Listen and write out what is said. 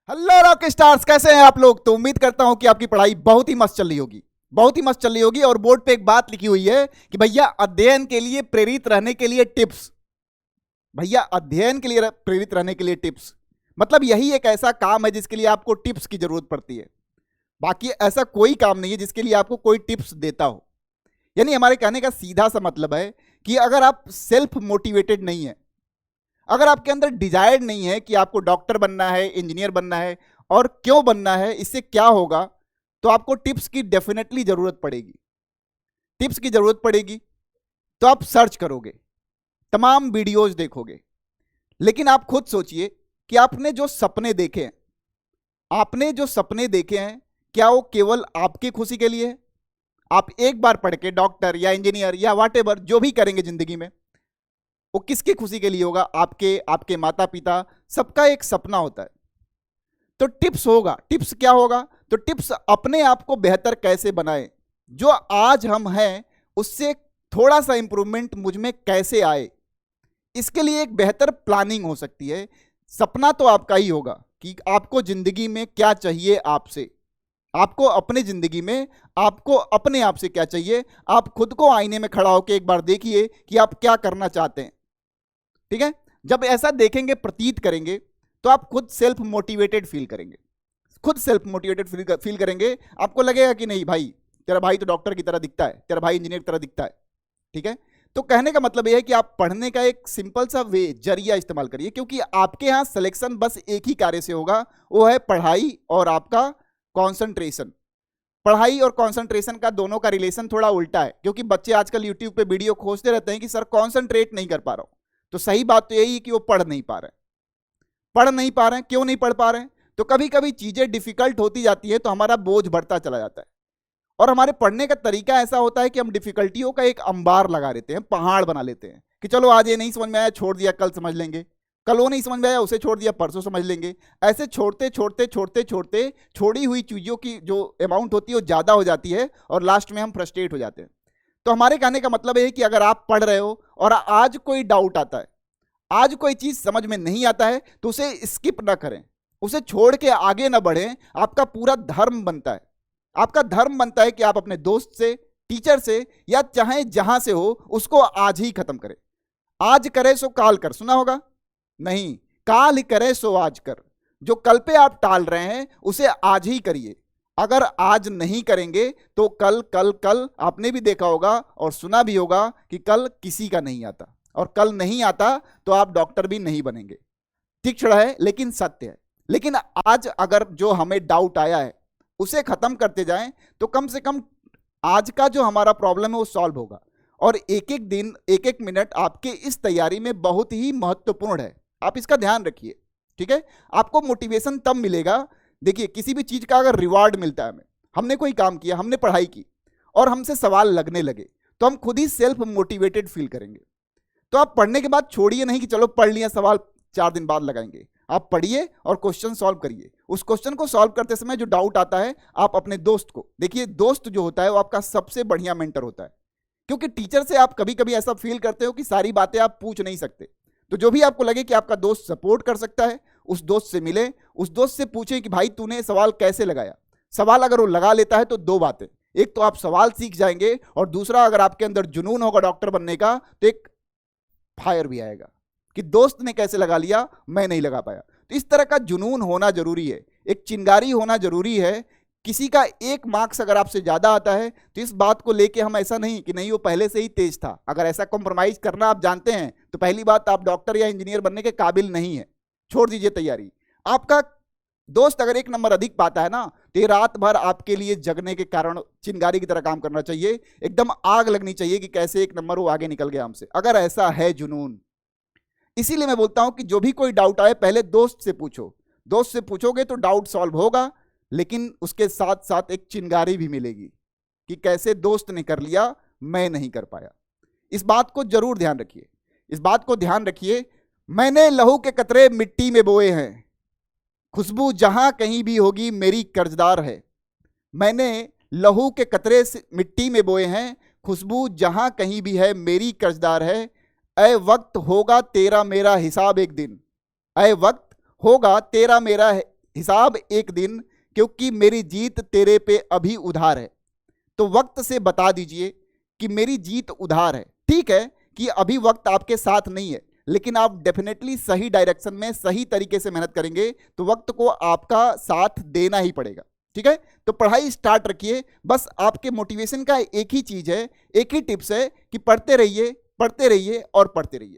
Hello rock stars, कैसे हैं आप लोग। तो उम्मीद करता हूं कि आपकी पढ़ाई बहुत ही मस्त चल रही होगी, बहुत ही मस्त चल रही होगी। और बोर्ड पे एक बात लिखी हुई है कि भैया अध्ययन के लिए प्रेरित रहने के लिए टिप्स। भैया अध्ययन के लिए प्रेरित रहने के लिए टिप्स मतलब यही एक ऐसा काम है जिसके लिए आपको टिप्स की जरूरत पड़ती है। बाकी ऐसा कोई काम नहीं है जिसके लिए आपको कोई टिप्स देता हो। यानी हमारे कहने का सीधा सा मतलब है कि अगर आप सेल्फ मोटिवेटेड नहीं है, अगर आपके अंदर डिजायर नहीं है कि आपको डॉक्टर बनना है, इंजीनियर बनना है, और क्यों बनना है, इससे क्या होगा, तो आपको टिप्स की डेफिनेटली जरूरत पड़ेगी। टिप्स की जरूरत पड़ेगी तो आप सर्च करोगे, तमाम वीडियोज देखोगे। लेकिन आप खुद सोचिए कि आपने जो सपने देखे हैं, आपने जो सपने देखे हैं, क्या वो केवल आपकी खुशी के लिए है? आप एक बार पढ़ के डॉक्टर या इंजीनियर या व्हाटएवर जो भी करेंगे जिंदगी में, वो किसकी खुशी के लिए होगा? आपके, आपके माता पिता, सबका एक सपना होता है। तो टिप्स होगा, टिप्स क्या होगा? तो टिप्स अपने आप को बेहतर कैसे बनाए, जो आज हम हैं उससे थोड़ा सा इंप्रूवमेंट मुझ में कैसे आए, इसके लिए एक बेहतर प्लानिंग हो सकती है। सपना तो आपका ही होगा कि आपको जिंदगी में क्या चाहिए, आपसे, आपको अपने जिंदगी में, आपको अपने आप से क्या चाहिए। आप खुद को आईने में खड़ा होकर एक बार देखिए कि आप क्या करना चाहते हैं। ठीक है, जब ऐसा देखेंगे, प्रतीत करेंगे, तो आप खुद सेल्फ मोटिवेटेड फील करेंगे, खुद सेल्फ मोटिवेटेड फील करेंगे। आपको लगेगा कि नहीं भाई, तेरा भाई तो डॉक्टर की तरह दिखता है, तेरा भाई इंजीनियर की तरह दिखता है। ठीक है, तो कहने का मतलब यह है कि आप पढ़ने का एक सिंपल सा वे, जरिया इस्तेमाल करिए, क्योंकि आपके यहां सिलेक्शन बस एक ही कार्य से होगा, वो है पढ़ाई और आपका कॉन्सेंट्रेशन। पढ़ाई और कॉन्सेंट्रेशन का दोनों का रिलेशन थोड़ा उल्टा है, क्योंकि बच्चे आजकल यूट्यूब पे वीडियो खोजते रहते हैं कि सर कॉन्सेंट्रेट नहीं कर पा रहा हूं। तो सही बात तो यही है कि वो पढ़ नहीं पा रहे हैं। पढ़ नहीं पा रहे हैं, क्यों नहीं पढ़ पा रहे हैं? तो कभी कभी चीजें डिफिकल्ट होती जाती है तो हमारा बोझ बढ़ता चला जाता है, और हमारे पढ़ने का तरीका ऐसा होता है कि हम डिफिकल्टियों का एक अंबार लगा लेते हैं, पहाड़ बना लेते हैं कि चलो आज ये नहीं समझ में आया, छोड़ दिया, कल समझ लेंगे। कल वो नहीं समझ में आया, उसे छोड़ दिया, परसों समझ लेंगे। ऐसे छोड़ते छोड़ते छोड़ते छोड़ते छोड़ी हुई चीजों की जो अमाउंट होती है वो ज्यादा हो जाती है, और लास्ट में हम फ्रस्ट्रेट हो जाते हैं। तो हमारे कहने का मतलब है कि अगर आप पढ़ रहे हो और आज कोई डाउट आता है, आज कोई चीज समझ में नहीं आता है, तो उसे स्किप ना करें, उसे छोड़ के आगे ना बढ़ें। आपका पूरा धर्म बनता है, आपका धर्म बनता है कि आप अपने दोस्त से, टीचर से, या चाहे जहां से हो, उसको आज ही खत्म करें। आज करे सो काल कर, सुना होगा? नहीं, काल करे सो आज कर। जो कल पे आप टाल रहे हैं उसे आज ही करिए। अगर आज नहीं करेंगे तो कल कल कल, आपने भी देखा होगा और सुना भी होगा कि कल किसी का नहीं आता, और कल नहीं आता तो आप डॉक्टर भी नहीं बनेंगे। ठीक छड़ा है, लेकिन सत्य है। लेकिन आज अगर जो हमें डाउट आया है उसे खत्म करते जाएं, तो कम से कम आज का जो हमारा प्रॉब्लम है वो सॉल्व होगा। और एक एक दिन, एक एक मिनट आपके इस तैयारी में बहुत ही महत्वपूर्ण है, आप इसका ध्यान रखिए। ठीक है, आपको मोटिवेशन तब मिलेगा, देखिए किसी भी चीज का अगर रिवार्ड मिलता है हमें, हमने कोई काम किया, हमने पढ़ाई की और हमसे सवाल लगने लगे, तो हम खुद ही सेल्फ मोटिवेटेड फील करेंगे। तो आप पढ़ने के बाद छोड़िए नहीं कि चलो पढ़ लिया, सवाल 4 दिन बाद लगाएंगे। आप पढ़िए और क्वेश्चन सॉल्व करिए। उस क्वेश्चन को सॉल्व करते समय जो डाउट आता है, आप अपने दोस्त को देखिए, दोस्त जो होता है वो आपका सबसे बढ़िया मेंटर होता है, क्योंकि टीचर से आप कभी कभी ऐसा फील करते हो कि सारी बातें आप पूछ नहीं सकते। तो जो भी आपको लगे कि आपका दोस्त सपोर्ट कर सकता है, उस दोस्त से मिले, उस दोस्त से पूछे कि भाई तूने सवाल कैसे लगाया। सवाल अगर वो लगा लेता है तो दो बातें, एक तो आप सवाल सीख जाएंगे, और दूसरा अगर आपके अंदर जुनून होगा डॉक्टर बनने का, तो एक फायर भी आएगा कि दोस्त ने कैसे लगा लिया, मैं नहीं लगा पाया। तो इस तरह का जुनून होना जरूरी है, एक चिंगारी होना जरूरी है। किसी का एक मार्क्स अगर आपसे ज्यादा आता है तो इस बात को लेके हम ऐसा नहीं कि नहीं वो पहले से ही तेज था, अगर ऐसा कॉम्प्रोमाइज करना आप जानते हैं तो पहली बात, आप डॉक्टर या इंजीनियर बनने के काबिल नहीं है, छोड़ दीजिए तैयारी। आपका दोस्त अगर 1 नंबर अधिक पाता है ना, तो ये रात भर आपके लिए जगने के कारण चिंगारी की तरह काम करना चाहिए, एकदम आग लगनी चाहिए कि कैसे 1 नंबर वो आगे निकल गया हमसे, अगर ऐसा है जुनून। इसीलिए मैं बोलता हूं कि जो भी कोई डाउट आए पहले दोस्त से पूछो। दोस्त से पूछोगे तो डाउट सॉल्व होगा, लेकिन उसके साथ साथ एक चिंगारी भी मिलेगी कि कैसे दोस्त ने कर लिया, मैं नहीं कर पाया। इस बात को जरूर ध्यान रखिए, इस बात को ध्यान रखिए। मैंने लहू के कतरे मिट्टी में बोए हैं, खुशबू जहां कहीं भी होगी मेरी कर्जदार है। मैंने लहू के कतरे मिट्टी में बोए हैं, खुशबू जहां कहीं भी है मेरी कर्जदार है। ऐ वक्त होगा तेरा मेरा हिसाब एक दिन, ऐ वक्त होगा तेरा मेरा हिसाब एक दिन, क्योंकि मेरी जीत तेरे पे अभी उधार है। तो वक्त से बता दीजिए कि मेरी जीत उधार है। ठीक है कि अभी वक्त आपके साथ नहीं है, लेकिन आप डेफिनेटली सही डायरेक्शन में सही तरीके से मेहनत करेंगे तो वक्त को आपका साथ देना ही पड़ेगा। ठीक है, तो पढ़ाई स्टार्ट रखिए। बस आपके मोटिवेशन का एक ही चीज है, एक ही टिप्स है कि पढ़ते रहिए, पढ़ते रहिए और पढ़ते रहिए।